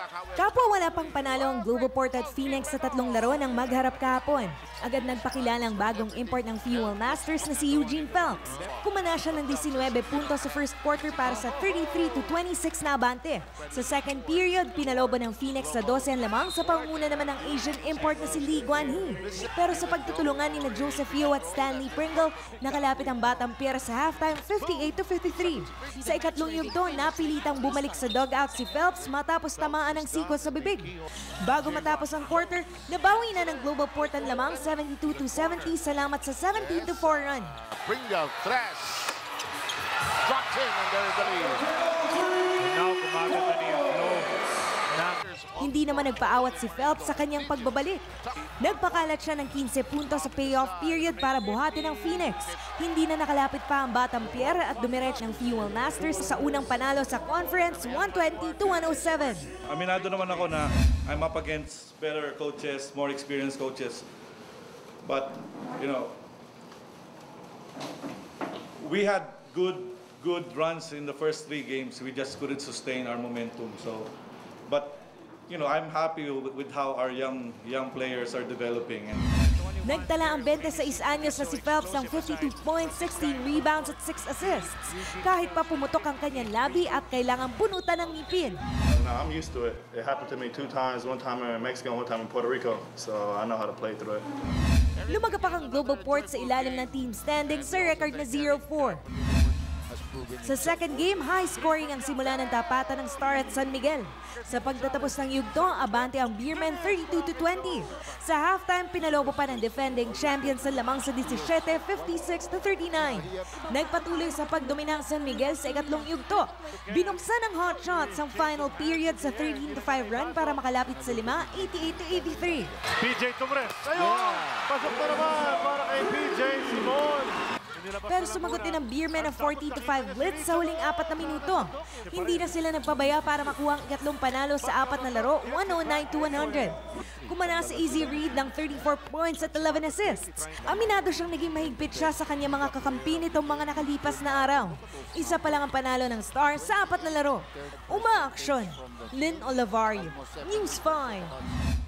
Kapwa wala pang panalo ang Globoport at Phoenix sa tatlong laro ng magharap kahapon. Agad nagpakilala ang bagong import ng Fuel Masters na si Eugene Phelps. Kumana siya ng 19 puntos sa first quarter para sa 33-26 na abante. Sa second period, pinaloban ng Phoenix sa 12 ang lamang sa pangunguna naman ng Asian import na si Lee Guanhee. Pero sa pagtutulungan ni Joseph Yeo at Stanley Pringle, nakalapit ang Batang Pier sa halftime 58-53. Sa ikatlong yugto, napilitang bumalik sa dugout si Phelps matapos tamaan ng sikos sa bibig. Bago matapos ang quarter, nabawi na ng Globoport ang lamang 72-70 salamat sa 17-4 run. Pringle, thrash, dropped in and there is the lead. Now, gumaganda niya yung flow. Hindi naman nagpaawat si Phelps sa kanyang pagbabalik. Nagpakalat siya ng 15 puntos sa payoff period para buhatin ang Phoenix. Hindi na nakalapit pa ang Batang Pier at dumiretso ng Fuel Masters sa unang panalo sa conference 120-107. Aminado naman ako na I'm up against better coaches, more experienced coaches. But, you know, we had good runs in the first 3 games. We just couldn't sustain our momentum. But you know, I'm happy with how our young players are developing. Nagtala ang 26 anyos na si Phelps ng 52 points, 16 rebounds at 6 assists. Kahit pa pumutok ang kanyang labi at kailangang bunutan ng ngipin. No, I'm used to it. It happened to me 2 times, one time in Mexico, one time in Puerto Rico. So I know how to play through it. Lumagapak ang Globoport sa ilalim ng team standing sa record na 0-4. Sa second game, high-scoring ang simula ng tapatan ng Star at San Miguel. Sa pagtatapos ng yugto, abante ang Beermen 32-20. Sa halftime, pinalobo pa ng defending champions sa lamang sa 17, 56-39. Nagpatuloy sa pagdomina ang San Miguel sa ikatlong yugto. Binuksan ng hot shots ang final period sa 13-5 run para makalapit sa 5, 88-83. PJ Tumres. Ayun! Pasok na naman para kay PJ Simon. Pero sumagot din ang Beermen ng 40-5 blitz sa huling 4 na minuto. Hindi na sila nagpabaya para makuha ang ikatlong panalo sa 4 na laro, 109-100. Kumana si Easy Reed ng 34 points at 11 assists. Aminado siyang naging mahigpit siya sa kanyang mga kakampi nitong mga nakalipas na araw. Isa pa lang ang panalo ng Star sa 4 na laro. Umaaksyon, Lynn Olivario, News 5.